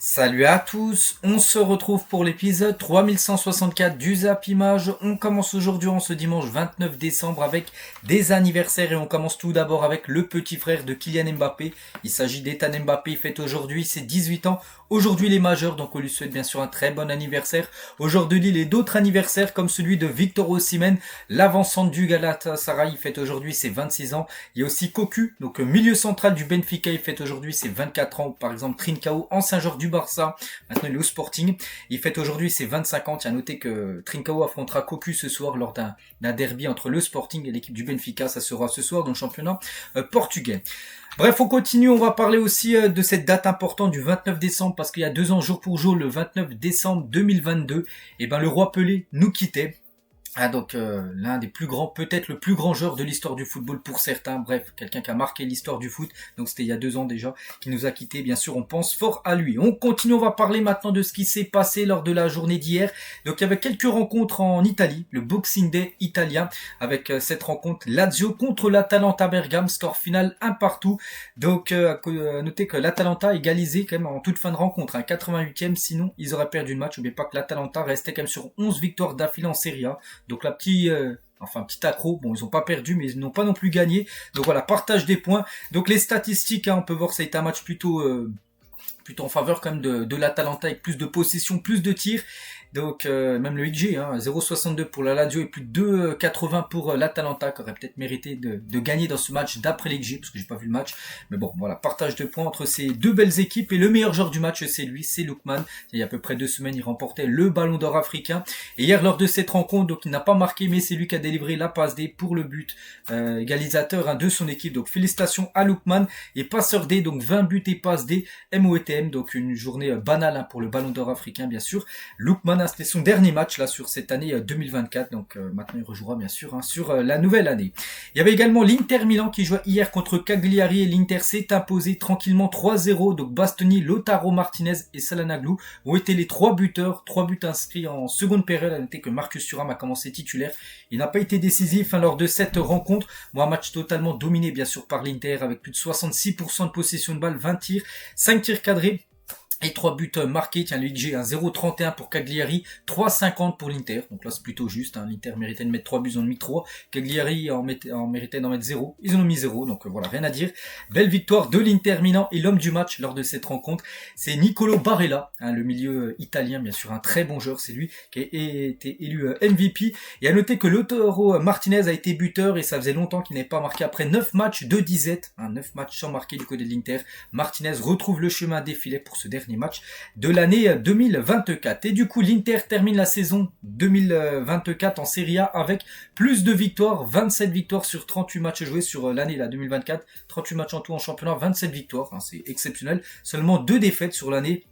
Salut à tous, on se retrouve pour l'épisode 3164 du Zap Image. On commence aujourd'hui en ce dimanche 29 décembre avec des anniversaires et on commence tout d'abord avec le petit frère de Kylian Mbappé. Il s'agit d'Ethan Mbappé, il fête aujourd'hui ses 18 ans. Aujourd'hui les majeurs, donc on lui souhaite bien sûr un très bon anniversaire. Aujourd'hui il y a d'autres anniversaires comme celui de Victor Osimhen, l'avancante du Galatasaray, il fête aujourd'hui ses 26 ans. Il y a aussi Cocu, donc milieu central du Benfica, il fête aujourd'hui ses 24 ans. Par exemple Trincao, ancien joueur du Barça, maintenant il est au Sporting, il fête aujourd'hui ses 25 ans. Tiens, à noter que Trincao affrontera Cocu ce soir lors d'un derby entre le Sporting et l'équipe du Benfica. Ça sera ce soir dans le championnat portugais. Bref, on continue, on va parler aussi de cette date importante du 29 décembre, parce qu'il y a 2 ans, jour pour jour, le 29 décembre 2022, et ben le roi Pelé nous quittait. Ah donc l'un des plus grands, peut-être le plus grand joueur de l'histoire du football pour certains, bref, quelqu'un qui a marqué l'histoire du foot, donc c'était il y a 2 ans déjà, qui nous a quittés, bien sûr on pense fort à lui. On continue, on va parler maintenant de ce qui s'est passé lors de la journée d'hier. Donc il y avait quelques rencontres en Italie, le Boxing Day italien, avec cette rencontre Lazio contre l'Atalanta Bergame, score final 1 partout. Donc à noter que l'Atalanta a égalisé quand même en toute fin de rencontre, 88e, sinon ils auraient perdu le match. N'oubliez pas que l'Atalanta restait quand même sur 11 victoires d'affilée en Serie A. Donc la petit accro, bon ils n'ont pas perdu mais ils n'ont pas non plus gagné. Donc voilà, partage des points. Donc les statistiques, on peut voir que ça a été un match plutôt en faveur quand même de l'Atalanta, avec plus de possession, plus de tirs. Donc même le XG, 0,62 pour la Lazio et plus de 2,80 pour l'Atalanta, qui aurait peut-être mérité de gagner dans ce match d'après l'XG, parce que j'ai pas vu le match. Mais bon, voilà, partage de points entre ces deux belles équipes. Et le meilleur joueur du match, c'est lui, c'est Lookman. Il y a à peu près 2 semaines, il remportait le Ballon d'Or africain. Et hier, lors de cette rencontre, donc il n'a pas marqué, mais c'est lui qui a délivré la passe D pour le but égalisateur de son équipe. Donc félicitations à Lookman. Et passeur D, donc 20 buts et passes D, MOETM. Donc une journée banale pour le Ballon d'Or africain, bien sûr. Lookman, c'était son dernier match là sur cette année 2024, donc maintenant il rejouera bien sûr sur la nouvelle année. Il y avait également l'Inter Milan qui jouait hier contre Cagliari et l'Inter s'est imposé tranquillement 3-0. Donc Bastoni, Lautaro Martinez et Çalhanoğlu ont été les 3 buteurs, 3 buts inscrits en seconde période. À noter que Marcus Thuram a commencé titulaire, il n'a pas été décisif lors de cette rencontre. Bon, un match totalement dominé bien sûr par l'Inter avec plus de 66% de possession de balle, 20 tirs, 5 tirs cadrés et 3 buts marqués. Tiens, le XG, 0,31 pour Cagliari, 3,50 pour l'Inter. Donc là, c'est plutôt juste. L'Inter méritait de mettre 3 buts, ils en ont mis 3. Cagliari en méritait d'en mettre 0. Ils en ont mis 0. Donc voilà, rien à dire. Belle victoire de l'Inter Milan. Et l'homme du match lors de cette rencontre, c'est Nicolo Barella, le milieu italien, bien sûr, un très bon joueur. C'est lui qui a été élu MVP. Et à noter que Lautaro Martinez a été buteur et ça faisait longtemps qu'il n'avait pas marqué après 9 matchs de disette. 9 matchs sans marquer du côté de l'Inter. Martinez retrouve le chemin des filets pour ce dernier match de l'année 2024. Et du coup, l'Inter termine la saison 2024 en Serie A avec plus de victoires, 27 victoires sur 38 matchs joués sur l'année là 2024, 38 matchs en tout en championnat, 27 victoires, c'est exceptionnel. Seulement 2 défaites sur l'année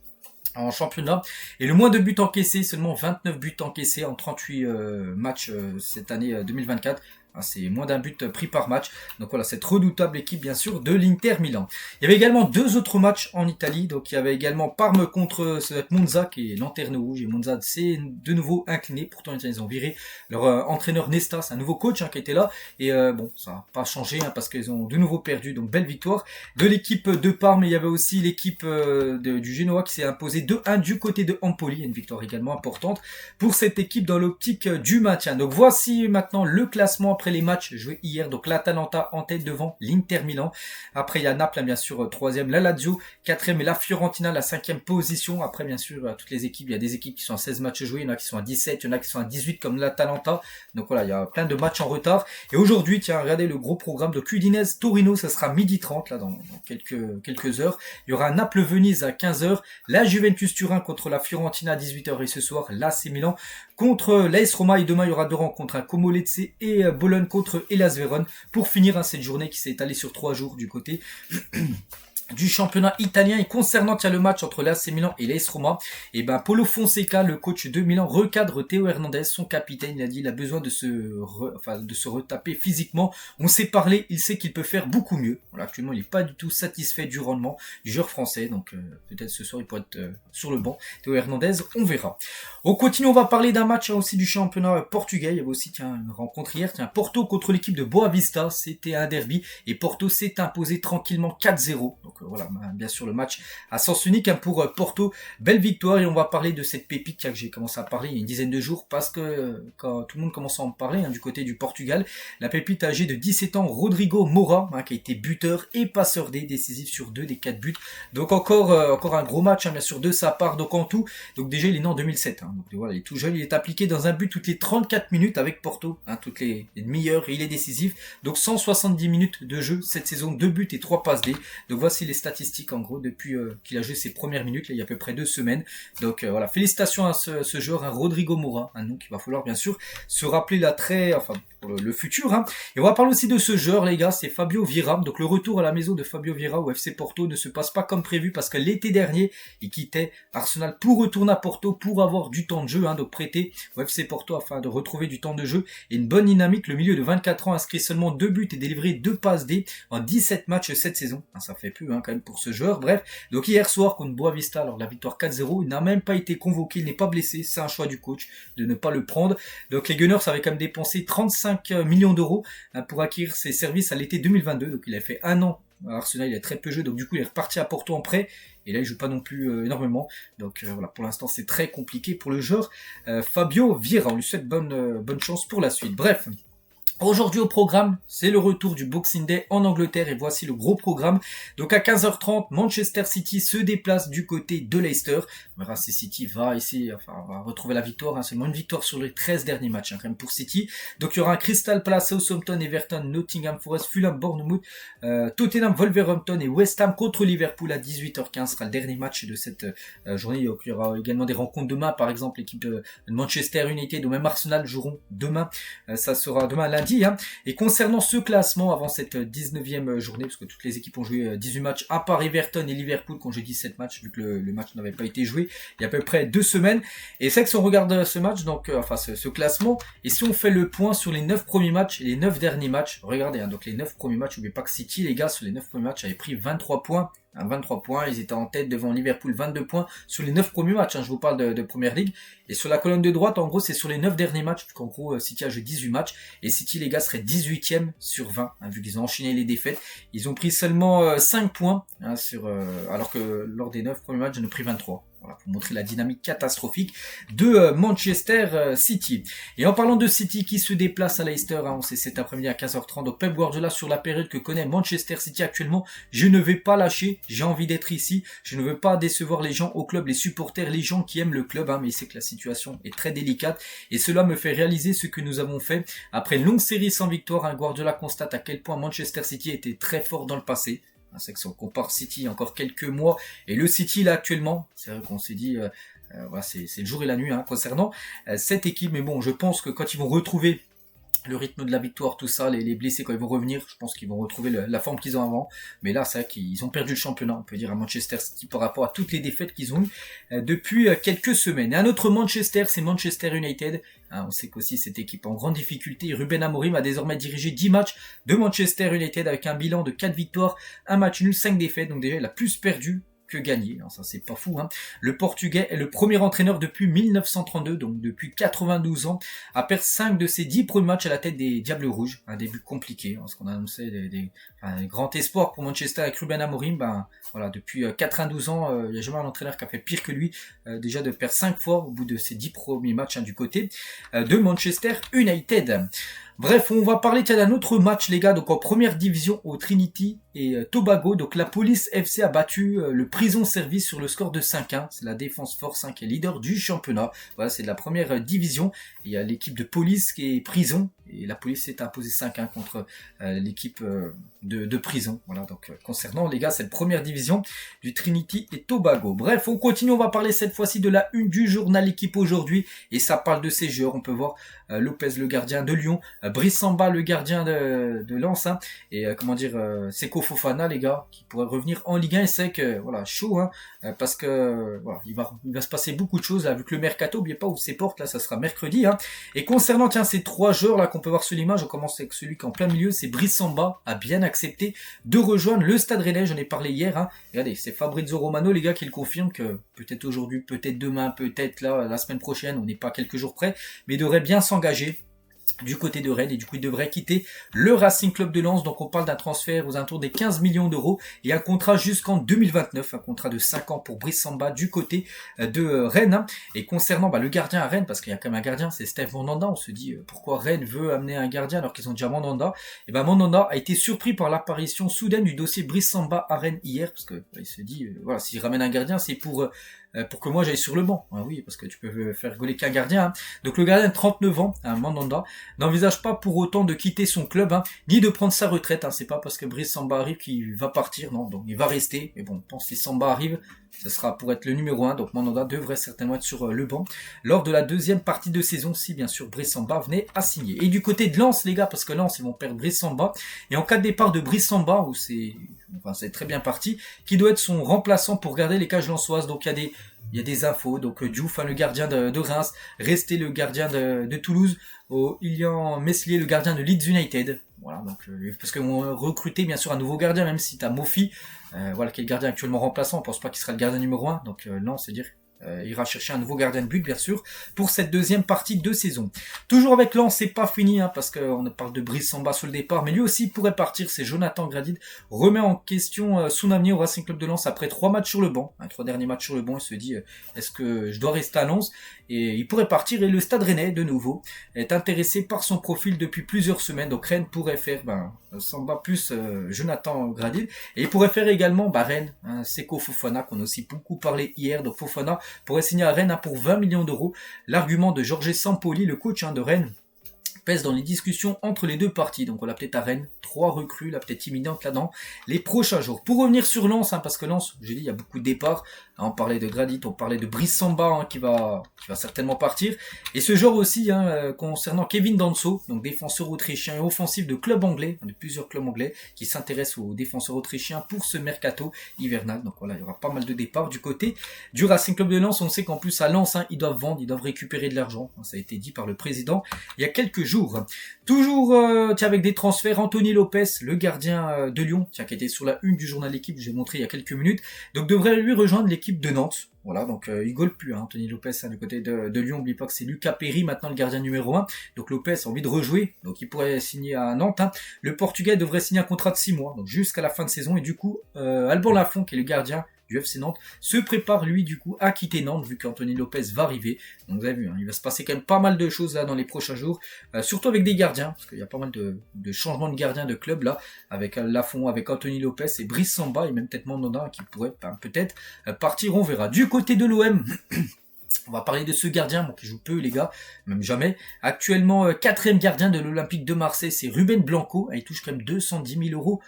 en championnat. Et le moins de buts encaissés, seulement 29 buts encaissés en 38 matchs cette année 2024. C'est moins d'un but pris par match. Donc voilà, cette redoutable équipe bien sûr de l'Inter Milan. Il y avait également 2 autres matchs en Italie. Donc il y avait également Parme contre Monza qui est lanterne rouge. Et Monza s'est de nouveau incliné. Pourtant ils ont viré leur entraîneur Nesta, c'est un nouveau coach qui était là. Et bon, ça n'a pas changé parce qu'ils ont de nouveau perdu. Donc belle victoire de l'équipe de Parme. Il y avait aussi l'équipe du Genoa qui s'est imposée 2-1 du côté de Empoli. Une victoire également importante pour cette équipe dans l'optique du maintien. Donc voici maintenant le classement après les matchs joués hier. Donc l'Atalanta en tête devant l'Inter Milan. Après il y a Naples bien sûr 3e, la Lazio 4e et la Fiorentina la 5e position. Après bien sûr toutes les équipes, il y a des équipes qui sont à 16 matchs joués, il y en a qui sont à 17, il y en a qui sont à 18 comme l'Atalanta. Donc voilà, il y a plein de matchs en retard. Et aujourd'hui, tiens, regardez le gros programme de Udinese Torino, ça sera 12h30 là dans quelques heures. Il y aura Naples Venise à 15h, la Juventus Turin contre la Fiorentina à 18h et ce soir l'AC Milan contre l'AS Roma. Et demain il y aura 2 rencontres, Como Lecce et Bologne contre Hellas Vérone pour finir cette journée qui s'est étalée sur 3 jours du côté du championnat italien. Et concernant le match entre l'AC Milan et l'AS Roma, et Paulo Fonseca, le coach de Milan, recadre Théo Hernandez, son capitaine. Il a dit il a besoin de se retaper physiquement. On s'est parlé, il sait qu'il peut faire beaucoup mieux. Voilà, actuellement il n'est pas du tout satisfait du rendement du joueur français, donc peut-être ce soir il pourrait être sur le banc. Théo Hernandez, on verra. On continue, on va parler d'un match aussi du championnat portugais. Il y avait aussi une rencontre hier, Porto contre l'équipe de Boa Vista, c'était un derby et Porto s'est imposé tranquillement 4-0. Donc Donc voilà, bien sûr le match à sens unique pour Porto. Belle victoire, et on va parler de cette pépite que j'ai commencé à parler il y a une dizaine de jours, parce que quand tout le monde commence à en parler du côté du Portugal, la pépite âgée de 17 ans, Rodrigo Moura, qui a été buteur et passeur décisif sur 2 des 4 buts. Donc encore un gros match bien sûr de sa part. Donc en tout, donc déjà il est né en 2007, donc voilà, il est tout jeune, il est appliqué dans un but toutes les 34 minutes avec Porto, toutes les demi-heures, et il est décisif. Donc 170 minutes de jeu cette saison, 2 buts et 3 passes D. Donc voici les statistiques en gros depuis qu'il a joué ses premières minutes, là, il y a à peu près 2 semaines. Donc voilà, félicitations à ce joueur, Rodrigo Moura, un nom qu'il va falloir bien sûr se rappeler là pour le futur. Et on va parler aussi de ce joueur, les gars, c'est Fabio Vieira. Donc le retour à la maison de Fabio Vieira au FC Porto ne se passe pas comme prévu, parce que l'été dernier, il quittait Arsenal pour retourner à Porto pour avoir du temps de jeu, donc prêté au FC Porto afin de retrouver du temps de jeu et une bonne dynamique. Le milieu de 24 ans inscrit seulement 2 buts et délivré 2 passes D en 17 matchs cette saison. Ça fait peu quand même pour ce joueur. Bref, donc hier soir contre Boavista, alors la victoire 4-0, il n'a même pas été convoqué, il n'est pas blessé, c'est un choix du coach de ne pas le prendre. Donc les Gunners avaient quand même dépensé 35 millions d'euros pour acquérir ses services à l'été 2022. Donc il a fait un an à Arsenal, il a très peu joué, donc du coup il est reparti à Porto en prêt. Et là, il joue pas non plus énormément. Donc voilà, pour l'instant, c'est très compliqué pour le joueur Fabio Vieira. On lui souhaite bonne chance pour la suite. Bref. Aujourd'hui au programme, c'est le retour du Boxing Day en Angleterre, et voici le gros programme. Donc à 15h30, Manchester City se déplace du côté de Leicester. On verra si City va retrouver la victoire. Seulement une victoire sur les 13 derniers matchs quand même pour City. Donc il y aura un Crystal Palace, Southampton, Everton, Nottingham Forest, Fulham, Bournemouth, Tottenham, Wolverhampton et West Ham contre Liverpool à 18h15. Ce sera le dernier match de cette journée. Donc, il y aura également des rencontres demain, par exemple l'équipe de Manchester United ou même Arsenal joueront demain. Ça sera demain lundi. Et concernant ce classement avant cette 19e journée, parce que toutes les équipes ont joué 18 matchs à part Everton et Liverpool qui ont joué 17 matchs, vu que le match n'avait pas été joué il y a à peu près 2 semaines. Et c'est vrai que si on regarde ce match, donc ce classement, et si on fait le point sur les 9 premiers matchs et les 9 derniers matchs, regardez, donc les 9 premiers matchs, n'oubliez pas que City, les gars, sur les 9 premiers matchs, avaient pris 23 points. 23 points, ils étaient en tête devant Liverpool, 22 points sur les 9 premiers matchs, je vous parle de Première Ligue. Et sur la colonne de droite, en gros, c'est sur les 9 derniers matchs, puisqu'en gros, City a joué 18 matchs, et City, les gars, serait 18e sur 20, vu qu'ils ont enchaîné les défaites. Ils ont pris seulement 5 points, alors que lors des 9 premiers matchs, j'en ai pris 23. Voilà, pour montrer la dynamique catastrophique de Manchester City. Et en parlant de City qui se déplace à Leicester, on sait cet après-midi à 15h30, donc Pep Guardiola sur la période que connaît Manchester City actuellement, je ne vais pas lâcher, j'ai envie d'être ici, je ne veux pas décevoir les gens au club, les supporters, les gens qui aiment le club, mais il sait que la situation est très délicate, et cela me fait réaliser ce que nous avons fait. Après une longue série sans victoire, Guardiola constate à quel point Manchester City était très fort dans le passé. C'est que si on compare City il y a encore quelques mois et le City là actuellement, c'est vrai qu'on s'est dit voilà, c'est le jour et la nuit concernant cette équipe. Mais bon, je pense que quand ils vont retrouver le rythme de la victoire, tout ça, les blessés quand ils vont revenir, je pense qu'ils vont retrouver la forme qu'ils ont avant. Mais là, c'est vrai qu'ils ont perdu le championnat, on peut dire, à Manchester City par rapport à toutes les défaites qu'ils ont eues depuis quelques semaines. Et un autre Manchester, c'est Manchester United. On sait qu'aussi cette équipe en grande difficulté. Ruben Amorim a désormais dirigé 10 matchs de Manchester United avec un bilan de 4 victoires, 1 match nul, 5 défaites. Donc déjà, il a plus perdu que gagné, ça c'est pas fou. Le Portugais est le premier entraîneur depuis 1932, donc depuis 92 ans, à perdre 5 de ses 10 premiers matchs à la tête des Diables Rouges. Un début compliqué, parce qu'on a annoncé des grands espoirs pour Manchester avec Ruben Amorim. Voilà, depuis 92 ans, il n'y a jamais un entraîneur qui a fait pire que lui, déjà de perdre 5 fois au bout de ses 10 premiers matchs du côté de Manchester United. Bref, on va parler d'un autre match, les gars, donc en première division au Trinity et Tobago. Donc la Police FC a battu le Prison Service sur le score de 5-1. C'est la Défense Force qui est leader du championnat. Voilà, c'est de la première division. Il y a l'équipe de Police qui est Prison. Et la Police s'est imposée 5-1 contre l'équipe de Prison. Voilà, donc concernant les gars, cette première division du Trinity et Tobago. Bref, on continue, on va parler cette fois-ci de la une du journal Équipe aujourd'hui. Et ça parle de ces joueurs. On peut voir Lopez, le gardien de Lyon, Brice Samba, le gardien de Lens, et Seko Fofana, les gars, qui pourraient revenir en Ligue 1. Et c'est que voilà, chaud, parce que voilà, il va se passer beaucoup de choses là, vu que le mercato, n'oubliez pas, ouvre ses portes, là, ça sera mercredi. Et concernant ces 3 joueurs là qu'on peut voir sur l'image, on commence avec celui qui est en plein milieu, c'est Brice Samba, a bien accepté de rejoindre le Stade Rennais. J'en ai parlé hier. Regardez, c'est Fabrizio Romano, les gars, qui le confirme que peut-être aujourd'hui, peut-être demain, peut-être là, la semaine prochaine, on n'est pas quelques jours près, mais il devrait bien s'engager du côté de Rennes, et du coup il devrait quitter le Racing Club de Lens. Donc on parle d'un transfert aux alentours des 15 millions d'euros et un contrat jusqu'en 2029, un contrat de 5 ans pour Brice Samba du côté de Rennes. Et concernant le gardien à Rennes, parce qu'il y a quand même un gardien, c'est Steve Mandanda, on se dit pourquoi Rennes veut amener un gardien alors qu'ils ont déjà Mandanda. Et Mandanda a été surpris par l'apparition soudaine du dossier Brice Samba à Rennes hier, parce que il se dit voilà, s'il ramène un gardien, c'est pour que moi j'aille sur le banc. Ah oui, parce que tu peux faire rigoler qu'un gardien. Donc le gardien de 39 ans, Mandanda, n'envisage pas pour autant de quitter son club, ni de prendre sa retraite. C'est pas parce que Brice Samba arrive qu'il va partir, non. Donc il va rester. Mais bon, je pense que si Samba arrive, ce sera pour être le numéro 1. Donc Mandanda devrait certainement être sur le banc lors de la deuxième partie de saison, si bien sûr Brice Samba venait à signer. Et du côté de Lens, les gars, parce que Lens, ils vont perdre Brice Samba. Et en cas de départ de Brice Samba, où c'est très bien parti, qui doit être son remplaçant pour garder les cages lensoises. Donc il y a des infos. Donc Diouf, le gardien de Reims, resté le gardien de Toulouse, Ilian Meslier, le gardien de Leeds United. Voilà, donc parce qu'on recruté bien sûr un nouveau gardien, même si t'as Mofi, qui est le gardien actuellement remplaçant. On pense pas qu'il sera le gardien numéro 1. Donc non, c'est dire ira chercher un nouveau gardien de but, bien sûr, pour cette deuxième partie de saison. Toujours avec Lens, c'est pas fini, parce qu'on parle de Brice Samba sur le départ, mais lui aussi pourrait partir. C'est Jonathan Gradit, remet en question son avenir au Racing Club de Lens après 3 matchs sur le banc, 3 derniers matchs sur le banc. Il se dit, est-ce que je dois rester à Lens? Et il pourrait partir, et le Stade Rennais, de nouveau, est intéressé par son profil depuis plusieurs semaines. Donc Rennes pourrait faire Samba plus Jonathan Gradit, et il pourrait faire également Rennes, Seko Fofana, qu'on a aussi beaucoup parlé hier. Donc Fofana pourrait signer à Rennes pour 20 millions d'euros. L'argument de Jorge Sampaoli, le coach de Rennes, pèse dans les discussions entre les deux parties. Donc on l'a peut-être à Rennes, 3 recrues, là peut-être imminentes là dans les prochains jours. Pour revenir sur Lens, parce que Lens, j'ai dit, il y a beaucoup de départs. On parlait de Gradit, on parlait de Brice Samba qui va certainement partir. Et ce genre aussi concernant Kevin Danso, donc défenseur autrichien et offensif de club anglais, de plusieurs clubs anglais qui s'intéressent aux défenseurs autrichiens pour ce mercato hivernal. Donc voilà, il y aura pas mal de départs du côté du Racing Club de Lens. On sait qu'en plus à Lens, ils doivent vendre, ils doivent récupérer de l'argent. Ça a été dit par le président il y a quelques jours. Toujours avec des transferts, Anthony Lopez, le gardien de Lyon, qui était sur la une du journal L'équipe, je l'ai montré il y a quelques minutes, donc devrait lui rejoindre l'équipe de Nantes. Voilà, donc il gole plus, Anthony Lopez du côté de Lyon. N'oublie pas que c'est Lucas Perry maintenant le gardien numéro 1. Donc Lopez a envie de rejouer, donc il pourrait signer à Nantes. Le Portugais devrait signer un contrat de 6 mois, donc jusqu'à la fin de saison. Et du coup, Alban Lafont, qui est le gardien du FC Nantes, se prépare lui du coup à quitter Nantes, vu qu'Anthony Lopez va arriver. Donc vous avez vu, il va se passer quand même pas mal de choses là dans les prochains jours, surtout avec des gardiens, parce qu'il y a pas mal de changements de gardiens de club là, avec Lafont, avec Anthony Lopez et Brice Samba, et même peut-être Mandanda qui pourrait peut-être partir, on verra. Du côté de l'OM, on va parler de ce gardien, qui joue peu les gars, même jamais. Actuellement, 4e gardien de l'Olympique de Marseille, c'est Ruben Blanco. Il touche quand même 210 000 euros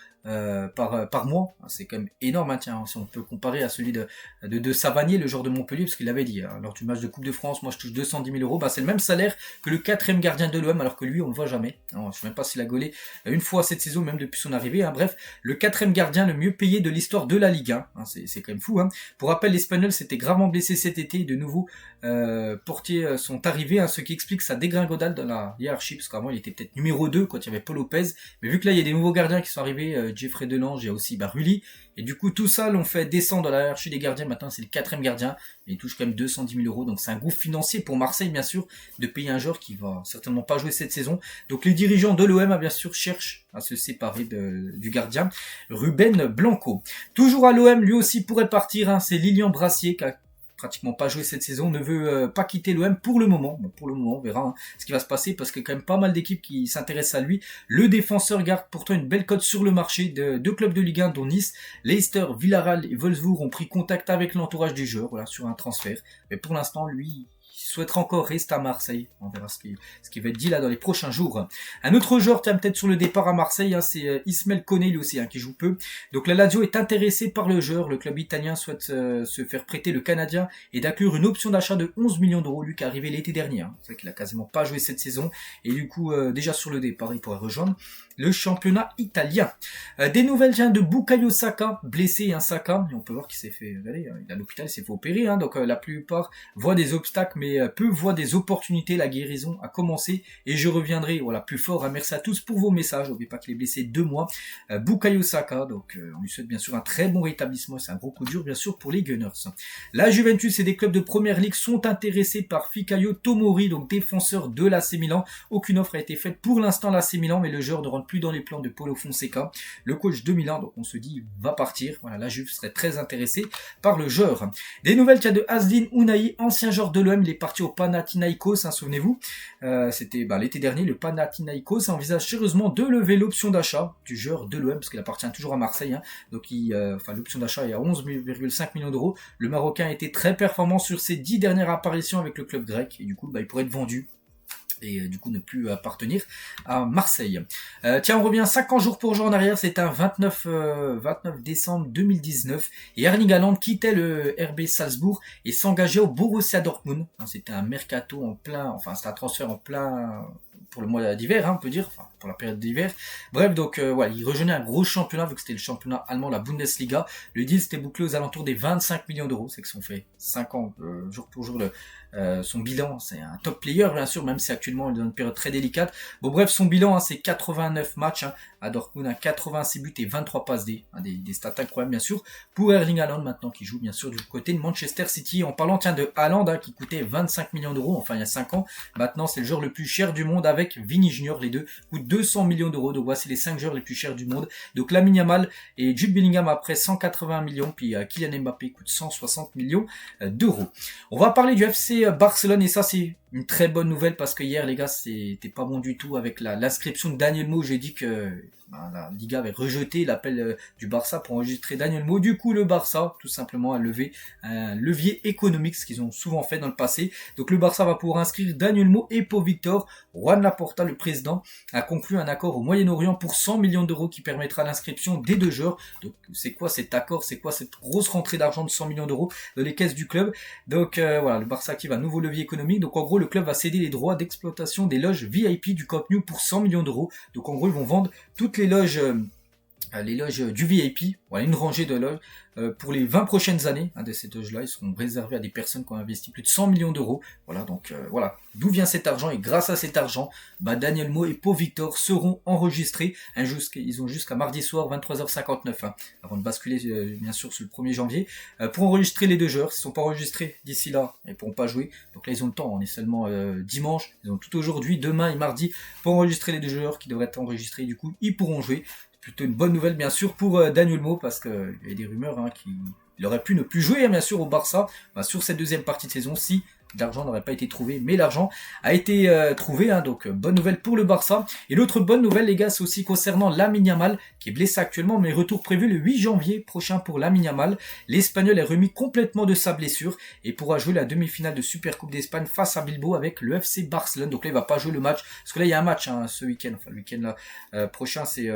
par mois. C'est quand même énorme, si on peut comparer à celui de Savanier, le joueur de Montpellier, parce qu'il l'avait dit, lors du match de Coupe de France, moi je touche 210 000 euros. C'est le même salaire que le 4e gardien de l'OM, alors que lui, on le voit jamais. Alors, je sais même pas s'il a gaulé une fois cette saison, même depuis son arrivée. Bref, le 4e gardien le mieux payé de l'histoire de la Ligue 1. C'est quand même fou. Pour rappel, l'Espagnol s'était gravement blessé cet été, et de nouveau, Portier sont arrivés, ce qui explique sa dégringolade dans la hiérarchie, parce qu'avant il était peut-être numéro 2 quand il y avait Paul Lopez, mais vu que là il y a des nouveaux gardiens qui sont arrivés, Jeffrey Delange, il y a aussi Rulli, et du coup tout ça l'ont fait descendre dans la hiérarchie des gardiens. Maintenant c'est le 4e gardien, et il touche quand même 210 000 euros, donc c'est un gouffre financier pour Marseille bien sûr, de payer un joueur qui va certainement pas jouer cette saison. Donc les dirigeants de l'OM bien sûr cherchent à se séparer du gardien Ruben Blanco. Toujours à l'OM, lui aussi pourrait partir, c'est Lilian Brassier qui a pratiquement pas joué cette saison, ne veut pas quitter l'OM pour le moment. Bon, pour le moment, on verra ce qui va se passer, parce qu'il y a quand même pas mal d'équipes qui s'intéressent à lui. Le défenseur garde pourtant une belle cote sur le marché. Deux clubs de Ligue 1, dont Nice, Leicester, Villarreal et Wolfsburg ont pris contact avec l'entourage du joueur, sur un transfert. Mais pour l'instant, lui, il souhaitera encore rester à Marseille. On verra ce qui va être dit là dans les prochains jours. Un autre joueur qui a peut-être sur le départ à Marseille, c'est Ismaël Koné, lui aussi, qui joue peu. Donc la Lazio est intéressée par le joueur. Le club italien souhaite se faire prêter le Canadien et d'inclure une option d'achat de 11 millions d'euros, lui qui est arrivé l'été dernier. C'est vrai qu'il a quasiment pas joué cette saison, et du coup déjà sur le départ il pourrait rejoindre le championnat italien. Des nouvelles de Bukayo Saka, blessé, Saka, et on peut voir qu'il s'est fait, regardez, il est à l'hôpital, il s'est fait opérer, donc la plupart voient des obstacles mais peu voient des opportunités. La guérison a commencé et je reviendrai plus fort. Merci à tous pour vos messages. N'oubliez pas qu'il est blessé 2 mois. Bukayo Saka, donc on lui souhaite bien sûr un très bon rétablissement. C'est un gros coup dur bien sûr pour les Gunners. La Juventus et des clubs de Première Ligue sont intéressés par Fikayo Tomori, donc défenseur de l'AC Milan. Aucune offre a été faite pour l'instant à l'AC Milan, mais le joueur ne rentre plus dans les plans de Paulo Fonseca, le coach de Milan. Donc on se dit va partir. Voilà, la Juve serait très intéressée par le joueur. Des nouvelles, il y a de Azdin Ounahi, ancien joueur de l'OM, il est parti au Panathinaikos, souvenez-vous. C'était l'été dernier, le Panathinaikos envisage sérieusement de lever l'option d'achat du joueur de l'OM, parce qu'il appartient toujours à Marseille. Donc l'option d'achat est à 11,5 millions d'euros. Le Marocain a été très performant sur ses 10 dernières apparitions avec le club grec, et du coup il pourrait être vendu et du coup ne plus appartenir à Marseille. On revient 50 jours pour jour en arrière, c'est un 29 décembre 2019, et Erling Haaland quittait le RB Salzbourg et s'engageait au Borussia Dortmund. C'était un mercato en plein, c'était un transfert en plein pour le mois d'hiver, on peut dire, pour la période d'hiver. Bref, donc il rejoignait un gros championnat, vu que c'était le championnat allemand, la Bundesliga. Le deal s'était bouclé aux alentours des 25 millions d'euros, c'est que si on fait 5 ans, jour pour jour, son bilan, c'est un top player, bien sûr, même si actuellement il est dans une période très délicate. Bon bref, son bilan, c'est 89 matchs à Dortmund, 86 buts et 23 passes D, des stats incroyables, bien sûr, pour Erling Haaland, maintenant, qui joue, bien sûr, du côté de Manchester City. En parlant, de Haaland, qui coûtait 25 millions d'euros, il y a 5 ans, maintenant, c'est le joueur le plus cher du monde, avec Vini Junior, les deux, coûtent 200 millions d'euros, donc voici les 5 joueurs les plus chers du monde. Donc Lamine Yamal et Jude Bellingham après 180 millions, puis Kylian Mbappé coûte 160 millions d'euros. On va parler du FC Barcelone, et ça c'est une très bonne nouvelle, parce que hier les gars c'était pas bon du tout avec l'inscription de Daniel Mo. J'ai dit que la Liga avait rejeté l'appel du Barça pour enregistrer Daniel Mo. Du coup le Barça tout simplement a levé un levier économique, ce qu'ils ont souvent fait dans le passé. Donc le Barça va pouvoir inscrire Daniel Mo et Pau Victor. Juan Laporta, le président, a conclu un accord au Moyen-Orient pour 100 millions d'euros qui permettra l'inscription des deux joueurs. Donc c'est quoi cet accord, c'est quoi cette grosse rentrée d'argent de 100 millions d'euros dans les caisses du club? Donc le Barça active un nouveau levier économique. Donc en gros le club va céder les droits d'exploitation des loges VIP du Camp Nou pour 100 millions d'euros. Donc en gros ils vont vendre toutes les loges du VIP, une rangée de loges pour les 20 prochaines années. De ces loges-là, ils seront réservés à des personnes qui ont investi plus de 100 millions d'euros. D'où vient cet argent, et grâce à cet argent, Daniel Mo et Pau Victor seront enregistrés. Ils ont jusqu'à mardi soir 23h59 avant de basculer bien sûr sur le 1er janvier pour enregistrer les deux joueurs. S'ils ne sont pas enregistrés d'ici là, ils ne pourront pas jouer. Donc là ils ont le temps, on est seulement dimanche, ils ont tout aujourd'hui, demain et mardi pour enregistrer les deux joueurs qui devraient être enregistrés. Du coup ils pourront jouer. Plutôt une bonne nouvelle bien sûr pour Daniel Mo, parce qu'il y a des rumeurs qu'il aurait pu ne plus jouer bien sûr au Barça sur cette deuxième partie de saison si l'argent n'aurait pas été trouvé, mais l'argent a été trouvé, donc bonne nouvelle pour le Barça. Et l'autre bonne nouvelle les gars, c'est aussi concernant Lamine Yamal qui est blessé actuellement, mais retour prévu le 8 janvier prochain pour Lamine Yamal. L'Espagnol est remis complètement de sa blessure et pourra jouer la demi-finale de Supercoupe d'Espagne face à Bilbao avec le FC Barcelone. Donc là il va pas jouer le match, parce que là il y a un match ce week-end, le week-end là prochain, c'est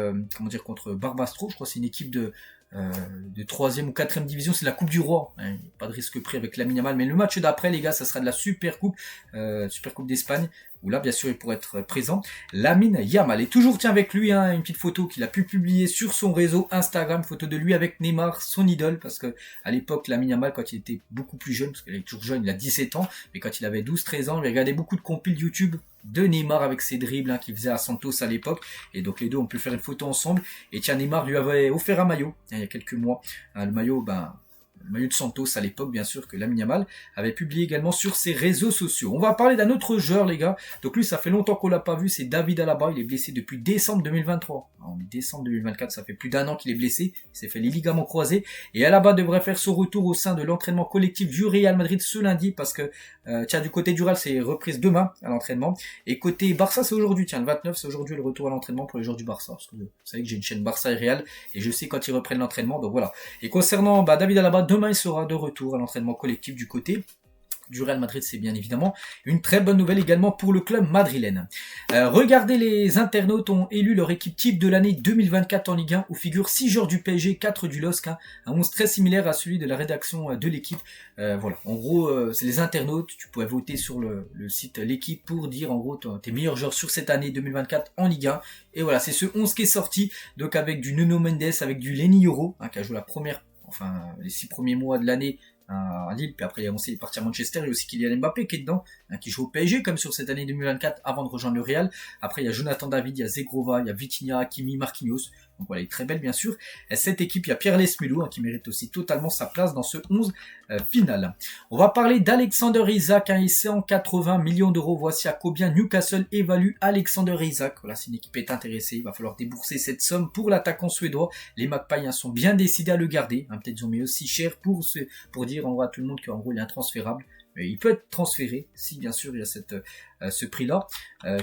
contre Barbastro, je crois que c'est une équipe de 3e ou 4e division, c'est la Coupe du Roi, pas de risque pris avec Lamine Yamal, mais le match d'après les gars, ça sera de la Supercoupe d'Espagne, où là bien sûr il pourrait être présent, Lamine Yamal. Et toujours avec lui une petite photo qu'il a pu publier sur son réseau Instagram, photo de lui avec Neymar, son idole, parce que à l'époque Lamine Yamal, quand il était beaucoup plus jeune, parce qu'il est toujours jeune, il a 17 ans, mais quand il avait 12-13 ans, il regardait beaucoup de compiles YouTube de Neymar avec ses dribbles qu'il faisait à Santos à l'époque, et donc les deux ont pu faire une photo ensemble. Et Neymar lui avait offert un maillot il y a quelques mois, le maillot de Santos à l'époque, bien sûr, que Lamine Yamal avait publié également sur ses réseaux sociaux. On va parler d'un autre joueur, les gars. Donc lui, ça fait longtemps qu'on l'a pas vu, c'est David Alaba. Il est blessé depuis décembre 2023. En décembre 2024, ça fait plus d'1 an qu'il est blessé. Il s'est fait les ligaments croisés. Et Alaba devrait faire son retour au sein de l'entraînement collectif du Real Madrid ce lundi, parce que, du côté du Real, c'est reprise demain à l'entraînement. Et côté Barça, c'est aujourd'hui. Le 29, c'est aujourd'hui le retour à l'entraînement pour les joueurs du Barça. Parce que vous savez que j'ai une chaîne Barça et Real, et je sais quand ils reprennent l'entraînement. Donc voilà. Et concernant David Alaba, demain il sera de retour à l'entraînement collectif du côté du Real Madrid. C'est bien évidemment une très bonne nouvelle également pour le club madrilène. Regardez, les internautes ont élu leur équipe type de l'année 2024 en Ligue 1, où figurent 6 joueurs du PSG, 4 du LOSC, un 11 très similaire à celui de la rédaction de l'équipe. En gros, c'est les internautes, tu pouvais voter sur le site l'équipe pour dire en gros tes meilleurs joueurs sur cette année 2024 en Ligue 1. Et voilà, c'est ce 11 qui est sorti, donc avec du Nuno Mendes, avec du Lenny Yoro, qui a joué les 6 premiers mois de l'année à Lille, puis après il est parti à Manchester, il y a aussi Kylian Mbappé qui est dedans, hein, qui joue au PSG comme sur cette année 2024 avant de rejoindre le Real. Après il y a Jonathan David, il y a Zegrova, il y a Vitinha, Hakimi, Marquinhos. Donc voilà, il est très belle bien sûr. Et cette équipe, il y a Pierre Lesmelou, hein, qui mérite aussi totalement sa place dans ce 11 final. On va parler d'Alexander Isak, hein, 180 millions d'euros. Voici à combien Newcastle évalue Alexander Isak. Voilà, si une équipe est intéressée, il va falloir débourser cette somme pour l'attaquant suédois. Les Magpies, hein, sont bien décidés à le garder. Hein, peut-être ils ont mis aussi cher pour dire en gros à tout le monde qu'en gros il est intransférable. Mais il peut être transféré si bien sûr il y a ce prix-là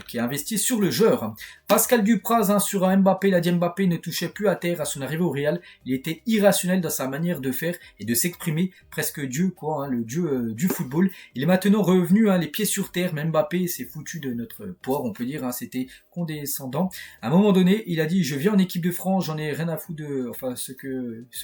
qui est investi sur le joueur. Pascal Dupraz, hein, sur un Mbappé, il a dit Mbappé ne touchait plus à terre à son arrivée au Real. Il était irrationnel dans sa manière de faire et de s'exprimer, presque Dieu quoi, hein, le Dieu du football. Il est maintenant revenu, hein, les pieds sur terre, mais Mbappé s'est foutu de notre poire, on peut dire, hein, c'était condescendant. À un moment donné, il a dit je viens en équipe de France, j'en ai rien à foutre de, enfin ce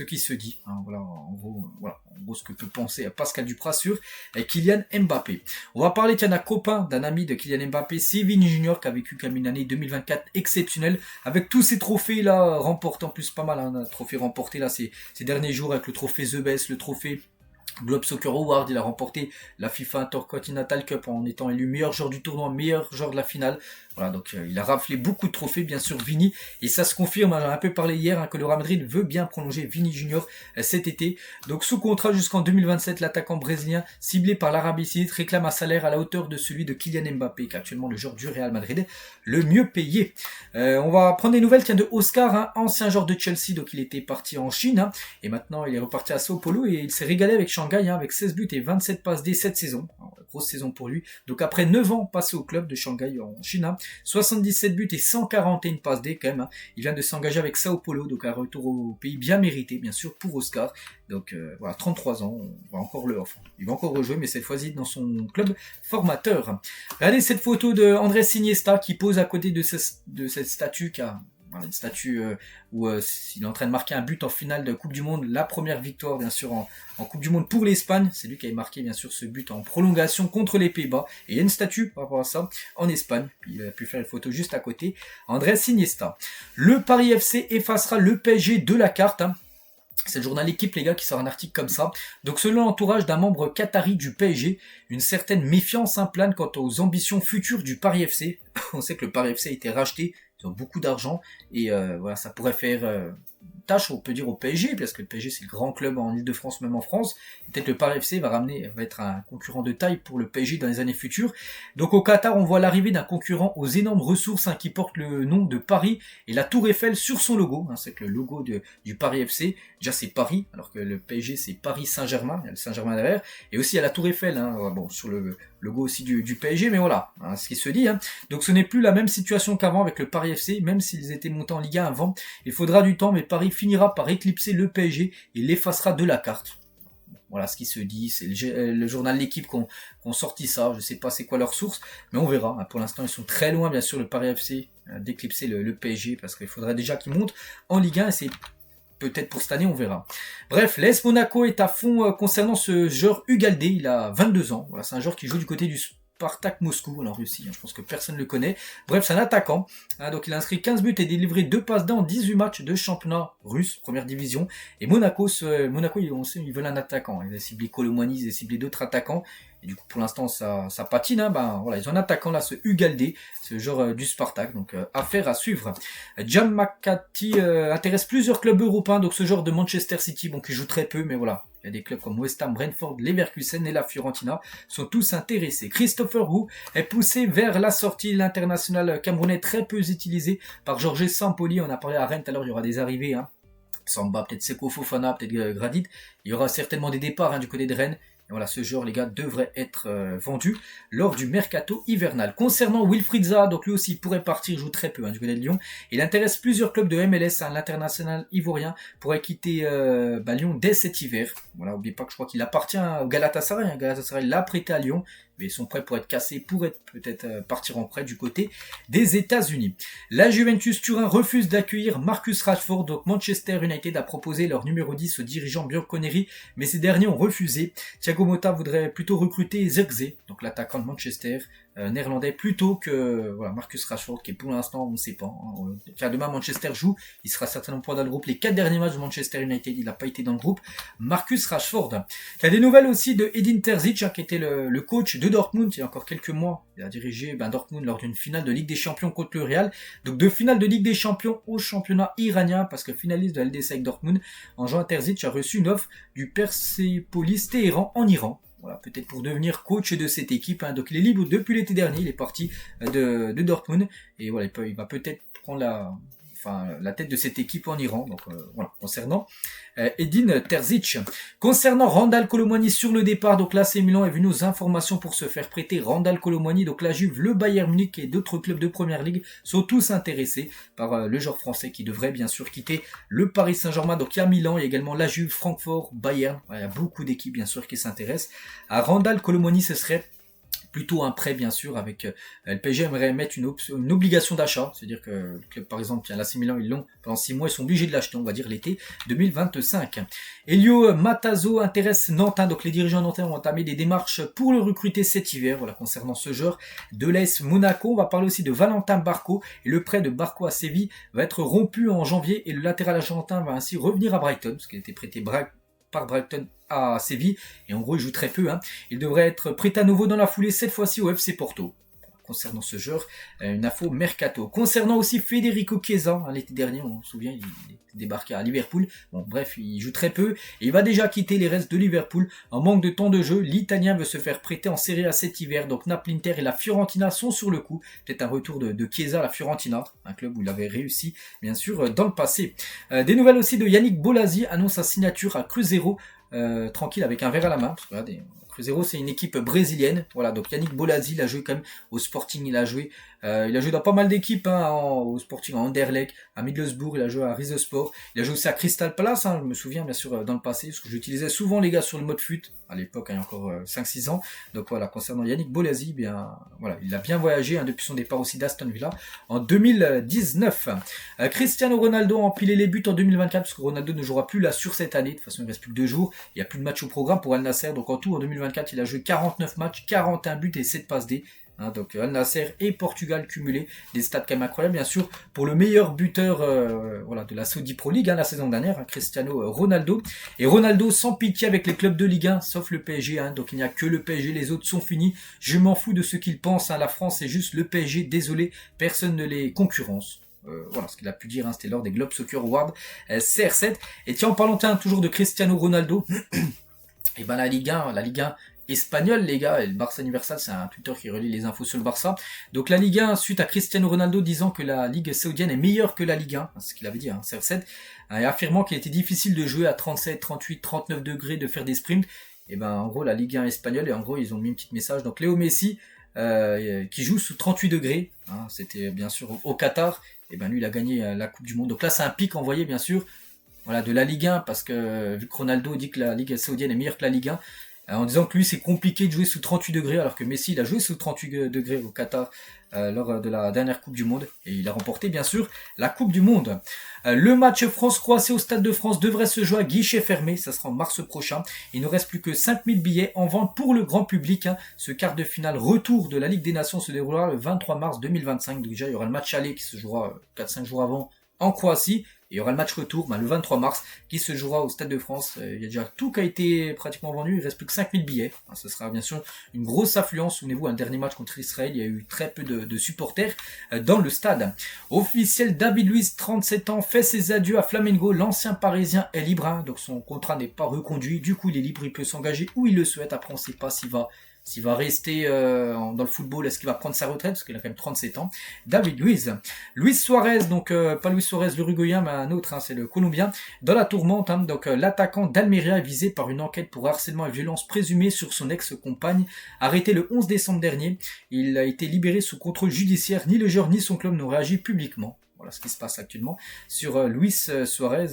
qui se dit. Hein, voilà, en gros ce que peut penser Pascal Dupraz sur Kylian Mbappé. On va parler d'un copain, d'un ami de Kylian Mbappé, c'est Vini Junior qui a vécu comme une année 2024 exceptionnelle avec tous ces trophées là remportés, en plus pas mal, hein, trophées remportés là ces derniers jours avec le trophée The Best, le trophée Globe Soccer Award, il a remporté la FIFA Intercontinental Cup en étant élu meilleur joueur du tournoi, meilleur joueur de la finale. Voilà, donc il a raflé beaucoup de trophées, bien sûr, Vini, et ça se confirme, j'en ai un peu parlé hier, hein, que le Real Madrid veut bien prolonger Vini Junior cet été. Donc sous contrat jusqu'en 2027, l'attaquant brésilien, ciblé par l'Arabie Saoudite, réclame un salaire à la hauteur de celui de Kylian Mbappé, qui est actuellement le joueur du Real Madrid le mieux payé. On va prendre des nouvelles, tiens, de Oscar, hein, ancien joueur de Chelsea, donc il était parti en Chine, hein, et maintenant il est reparti à Sao Paulo, et il s'est régalé avec Shanghai, hein, avec 16 buts et 27 passes D cette saison. Alors, grosse saison pour lui. Donc après 9 ans passé au club de Shanghai en Chine, hein, 77 buts et 141 passes D quand même. Hein. Il vient de s'engager avec Sao Paulo, donc un retour au pays bien mérité, bien sûr, pour Oscar. Donc voilà, 33 ans, on va encore il va encore rejouer, mais cette fois-ci dans son club formateur. Regardez cette photo de Andrés Iniesta qui pose à côté de cette statue qui a... Une statue où il est en train de marquer un but en finale de Coupe du Monde, la première victoire bien sûr en Coupe du Monde pour l'Espagne, c'est lui qui avait marqué bien sûr ce but en prolongation contre les Pays-Bas, et il y a une statue par rapport à ça en Espagne, puis il a pu faire une photo juste à côté, Andrés Iniesta. Le Paris FC effacera le PSG de la carte, hein. C'est le journal L'équipe, les gars, qui sort un article comme ça. Donc, selon l'entourage d'un membre qatari du PSG, une certaine méfiance plane quant aux ambitions futures du Paris FC. On sait que le Paris FC a été racheté, ils ont beaucoup d'argent, et voilà, ça pourrait faire tâche, on peut dire, au PSG, parce que le PSG c'est le grand club en Ile-de-France, même en France. Peut-être le Paris FC va être un concurrent de taille pour le PSG dans les années futures. Donc au Qatar, on voit l'arrivée d'un concurrent aux énormes ressources, hein, qui porte le nom de Paris et la Tour Eiffel sur son logo. Hein, c'est que le logo du Paris FC, déjà c'est Paris, alors que le PSG c'est Paris Saint-Germain, il y a le Saint-Germain derrière, et aussi il y a la Tour Eiffel, hein, bon, sur le logo aussi du PSG, mais voilà, hein, ce qui se dit. Hein. Donc ce n'est plus la même situation qu'avant avec le Paris FC, même s'ils étaient montés en Ligue 1 avant. Il faudra du temps, mais Paris finira par éclipser le PSG et l'effacera de la carte. Voilà ce qui se dit, c'est le journal L'équipe qu'on sorti ça, je sais pas c'est quoi leur source, mais on verra. Pour l'instant ils sont très loin bien sûr le Paris FC d'éclipser le PSG, parce qu'il faudrait déjà qu'ils montent en Ligue 1, et c'est peut-être pour cette année, on verra. Bref, l'AS Monaco est à fond concernant ce joueur Ugalde, il a 22 ans, voilà, c'est un joueur qui joue du côté du Spartak Moscou en Russie, hein, je pense que personne ne le connaît. Bref, c'est un attaquant, hein, donc il a inscrit 15 buts et délivré 2 passes dans 18 matchs de championnat russe, première division. Et Monaco ils veulent un attaquant, ils ont ciblé Colomani, ils ont ciblé d'autres attaquants. Et du coup, pour l'instant, ça patine. Hein, voilà, ils ont un attaquant là, ce Ugalde, ce joueur du Spartak. Donc, affaire à suivre. Jam McCarthy intéresse plusieurs clubs européens. Donc, ce joueur de Manchester City, bon, qui joue très peu, mais voilà. Il y a des clubs comme West Ham, Brentford, Leverkusen et la Fiorentina sont tous intéressés. Christopher Wu est poussé vers la sortie. L'international camerounais très peu utilisé par Georges Sampoli. On a parlé à Rennes tout à l'heure, il y aura des arrivées. Hein. Samba, peut-être Seko Fofana, peut-être Gradit. Il y aura certainement des départs, hein, du côté de Rennes. Et voilà, ce joueur, les gars, devrait être vendu lors du mercato hivernal. Concernant Wilfried Zaha, donc lui aussi il pourrait partir, il joue très peu, hein, du côté de Lyon. Il intéresse plusieurs clubs de MLS, hein, l'international ivoirien pourrait quitter Lyon dès cet hiver. Voilà, n'oubliez pas que je crois qu'il appartient au Galatasaray. Hein. Galatasaray l'a prêté à Lyon, mais ils sont prêts pour être cassés, pour peut-être partir en prêt du côté des États-Unis. La Juventus Turin refuse d'accueillir Marcus Rashford, donc Manchester United a proposé leur numéro 10 au dirigeant Bianconeri, mais ces derniers ont refusé. Thiago Motta voudrait plutôt recruter Zirkzee, donc l'attaquant de Manchester, néerlandais plutôt que voilà, Marcus Rashford qui est pour l'instant on ne sait pas. Hein. Car demain Manchester joue, il sera certainement pas dans le groupe. Les 4 derniers matchs de Manchester United, il n'a pas été dans le groupe. Marcus Rashford. Il y a des nouvelles aussi de Edin Terzic hein, qui était le coach de Dortmund il y a encore quelques mois. Il a dirigé Dortmund lors d'une finale de Ligue des Champions contre le Real. Donc de finale de Ligue des Champions au championnat iranien parce que finaliste de la LDC avec Dortmund. En juin, Terzic a reçu une offre du Persepolis Téhéran en Iran. Voilà, peut-être pour devenir coach de cette équipe. Hein. Donc il est libre depuis l'été dernier, il est parti de Dortmund. Et voilà, il va peut-être prendre la tête de cette équipe en Iran. Donc voilà, concernant Edin Terzic. Concernant Randal Kolo Muani sur le départ, donc l'AC Milan est venu aux informations pour se faire prêter Randal Kolo Muani. Donc la Juve, le Bayern Munich et d'autres clubs de Première Ligue sont tous intéressés par le joueur français qui devrait bien sûr quitter le Paris Saint-Germain. Donc il y a Milan, il y a également la Juve, Francfort, Bayern. Il y a beaucoup d'équipes bien sûr qui s'intéressent à Randal Kolo Muani. Ce serait plutôt un prêt bien sûr avec le PSG aimerait mettre une obligation d'achat, c'est-à-dire que le club par exemple, l'AC Milan ils l'ont pendant 6 mois, ils sont obligés de l'acheter, on va dire l'été 2025. Elio Matazo intéresse Nantes, hein, donc les dirigeants nantais ont entamé des démarches pour le recruter cet hiver, voilà concernant ce joueur de l'AS Monaco. On va parler aussi de Valentin Barco et le prêt de Barco à Séville va être rompu en janvier et le latéral argentin va ainsi revenir à Brighton, parce qu'il a été prêté par Brighton à Séville, et en gros il joue très peu. Hein. Il devrait être prêt à nouveau dans la foulée, cette fois-ci au FC Porto. Concernant ce joueur, une info mercato. Concernant aussi Federico Chiesa, hein, l'été dernier, on se souvient, il est débarqué à Liverpool. Bon, bref, il joue très peu et il va déjà quitter les restes de Liverpool. En manque de temps de jeu, l'Italien veut se faire prêter en Serie A cet hiver. Donc Naples, Inter et la Fiorentina sont sur le coup. Peut-être un retour de Chiesa à la Fiorentina, un club où il avait réussi, bien sûr, dans le passé. Des nouvelles aussi de Yannick Bolasie, annonce sa signature à Cruzeiro. Tranquille avec un verre à la main, parce que regardez, Cruzeiro c'est une équipe brésilienne, voilà, donc Yannick Bolasie il a joué quand même au Sporting, il a joué dans pas mal d'équipes, hein, au Sporting, à Anderlecht, à Middlesbrough, il a joué à Rizespor, il a joué aussi à Crystal Palace, hein, je me souviens bien sûr dans le passé, parce que j'utilisais souvent les gars sur le mode fut, à l'époque, hein, il y a encore 5-6 ans, donc voilà, concernant Yannick Bolasie, bien, voilà, il a bien voyagé, hein, depuis son départ aussi d'Aston Villa, en 2019. Cristiano Ronaldo a empilé les buts en 2024, parce que Ronaldo ne jouera plus là sur cette année, de toute façon il ne reste plus que 2 jours, il n'y a plus de match au programme pour Al Nassr, donc en tout en 2024 il a joué 49 matchs, 41 buts et 7 passes D. Hein, donc Al Nassr et Portugal cumulés, des stats quand même incroyables bien sûr pour le meilleur buteur de la Saudi Pro League, hein, la saison dernière, hein, Cristiano Ronaldo. Et Ronaldo sans pitié avec les clubs de Ligue 1 sauf le PSG, hein, donc il n'y a que le PSG, les autres sont finis, je m'en fous de ce qu'ils pensent, hein, la France c'est juste le PSG, désolé, personne ne les concurrence. Voilà ce qu'il a pu dire, hein, c'était lors des Globe Soccer Awards CR7. Et tiens, en parlant toujours de Cristiano Ronaldo, et ben la Ligue 1 espagnol les gars, et le Barça Universal c'est un Twitter qui relie les infos sur le Barça, donc la Ligue 1 suite à Cristiano Ronaldo disant que la Ligue saoudienne est meilleure que la Ligue 1, c'est ce qu'il avait dit, hein, CR7, et affirmant qu'il était difficile de jouer à 37, 38, 39 degrés, de faire des sprints, et ben en gros la Ligue 1 espagnole, et en gros ils ont mis un petit message, donc Léo Messi qui joue sous 38 degrés, hein, c'était bien sûr au Qatar, et ben lui il a gagné la Coupe du Monde, donc là c'est un pic envoyé bien sûr, voilà, de la Ligue 1, parce que vu que Ronaldo dit que la Ligue saoudienne est meilleure que la Ligue 1, en disant que lui c'est compliqué de jouer sous 38 degrés, alors que Messi il a joué sous 38 degrés au Qatar lors de la dernière Coupe du Monde, et il a remporté bien sûr la Coupe du Monde. Le match France-Croatie au Stade de France devrait se jouer à guichet fermé, ça sera en mars prochain. Il ne reste plus que 5000 billets en vente pour le grand public. Hein. Ce quart de finale retour de la Ligue des Nations se déroulera le 23 mars 2025, donc déjà il y aura le match aller qui se jouera 4-5 jours avant en Croatie, et il y aura le match retour le 23 mars qui se jouera au Stade de France. Il y a déjà tout qui a été pratiquement vendu, il reste plus que 5000 billets. Ce sera bien sûr une grosse affluence. Souvenez-vous, un dernier match contre Israël, il y a eu très peu de supporters dans le stade. Officiel, David Luiz, 37 ans, fait ses adieux à Flamengo. L'ancien parisien est libre, hein, donc son contrat n'est pas reconduit, du coup il est libre, il peut s'engager où il le souhaite. Après on ne sait pas s'il va rester dans le football, est-ce qu'il va prendre sa retraite, parce qu'il a quand même 37 ans. David Luiz. Luis Suarez, donc pas Luis Suarez l'Uruguayen, mais un autre, hein, c'est le Colombien. Dans la tourmente, hein, donc l'attaquant d'Almeria est visé par une enquête pour harcèlement et violence présumée sur son ex-compagne. Arrêté le 11 décembre dernier, il a été libéré sous contrôle judiciaire. Ni le joueur ni son club n'ont réagi publiquement. Voilà ce qui se passe actuellement sur Luis Suarez,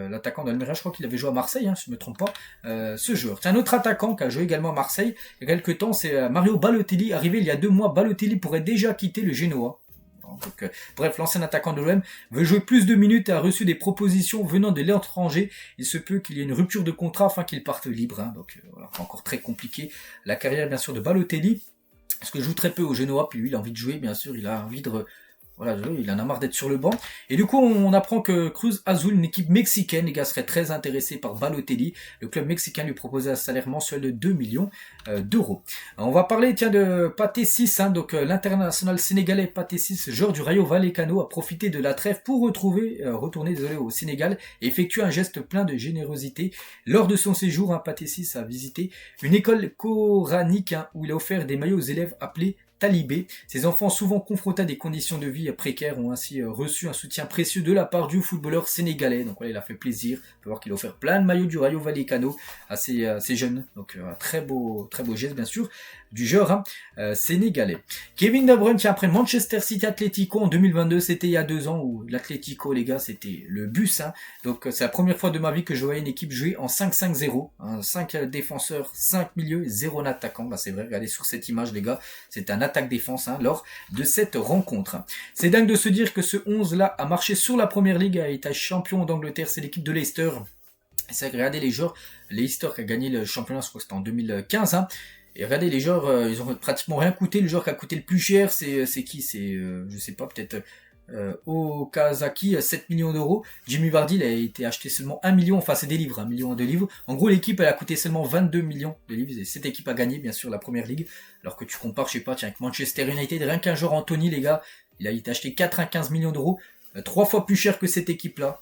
l'attaquant d'Almeria. Je crois qu'il avait joué à Marseille, hein, si je ne me trompe pas, ce joueur. C'est un autre attaquant qui a joué également à Marseille il y a quelques temps, c'est Mario Balotelli, arrivé il y a 2 mois. Balotelli pourrait déjà quitter le Genoa. Donc, bref, l'ancien attaquant de l'OM veut jouer plus de minutes et a reçu des propositions venant de l'étranger. Il se peut qu'il y ait une rupture de contrat afin qu'il parte libre. Hein. Donc voilà, encore très compliqué la carrière bien sûr de Balotelli. parce que je joue très peu au Genoa, puis lui il a envie de jouer, bien sûr, il a envie de... Voilà, il en a marre d'être sur le banc. Et du coup, on apprend que Cruz Azul, une équipe mexicaine, les gars, serait très intéressé par Balotelli. Le club mexicain lui proposait un salaire mensuel de 2 millions d'euros. On va parler, tiens, de Pathé 6, hein, donc l'international sénégalais Pathé 6, joueur du Rayo Vallecano, a profité de la trêve pour retourner au Sénégal et effectuer un geste plein de générosité. Lors de son séjour, hein, Pathé 6 a visité une école coranique, hein, où il a offert des maillots aux élèves appelés talibés. Ces enfants, souvent confrontés à des conditions de vie précaires, ont ainsi reçu un soutien précieux de la part du footballeur sénégalais. Donc voilà, il a fait plaisir. On peut voir qu'il a offert plein de maillots du Rayo Vallecano à ces jeunes. Donc un très beau geste, bien sûr, du joueur sénégalais. Kevin De Bruyne, qui après Manchester City Atlético en 2022, c'était il y a 2 ans où l'Atlético, les gars, c'était le bus. Hein. Donc c'est la première fois de ma vie que je voyais une équipe jouer en 5-5-0. Hein, 5 défenseurs, 5 milieux, 0 attaquant. Bah, c'est vrai, regardez sur cette image, les gars, c'est un attaque-défense, hein, lors de cette rencontre. C'est dingue de se dire que ce 11-là a marché sur la Première Ligue, a été champion d'Angleterre, c'est l'équipe de Leicester. C'est regardez les joueurs, Leicester qui a gagné le championnat, je crois que c'était en 2015, hein. Et regardez les joueurs, ils ont pratiquement rien coûté. Le joueur qui a coûté le plus cher, c'est qui? C'est, je sais pas, peut-être Okazaki, 7 millions d'euros. Jimmy Vardy, il a été acheté seulement 1 million, enfin c'est des livres, 1 million de livres. En gros, l'équipe, elle a coûté seulement 22 millions de livres. Et cette équipe a gagné, bien sûr, la Première Ligue. Alors que tu compares, je sais pas, tiens, avec Manchester United, rien qu'un joueur Anthony, les gars, il a été acheté 95 millions d'euros. 3 fois plus cher que cette équipe-là.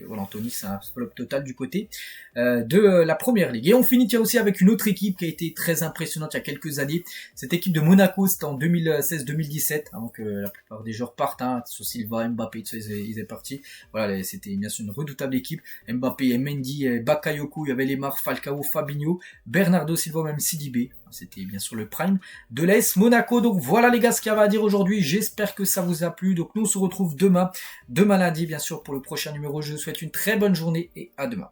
Voilà, Anthony, c'est un flop total du côté de la Première Ligue. Et on finit aussi avec une autre équipe qui a été très impressionnante il y a quelques années. Cette équipe de Monaco, c'était en 2016-2017, avant que la plupart des joueurs partent. Hein. Silva, Mbappé, tout ça, ils étaient partis. Voilà, c'était bien sûr une redoutable équipe. Mbappé, Mendy, Bakayoko, il y avait Lemar, Falcao, Fabinho, Bernardo Silva, même Sidibé. C'était bien sûr le prime de l'AS Monaco. Donc voilà les gars ce qu'il y avait à dire aujourd'hui. J'espère que ça vous a plu. Donc nous on se retrouve demain lundi bien sûr pour le prochain numéro. Je vous souhaite une très bonne journée et à demain.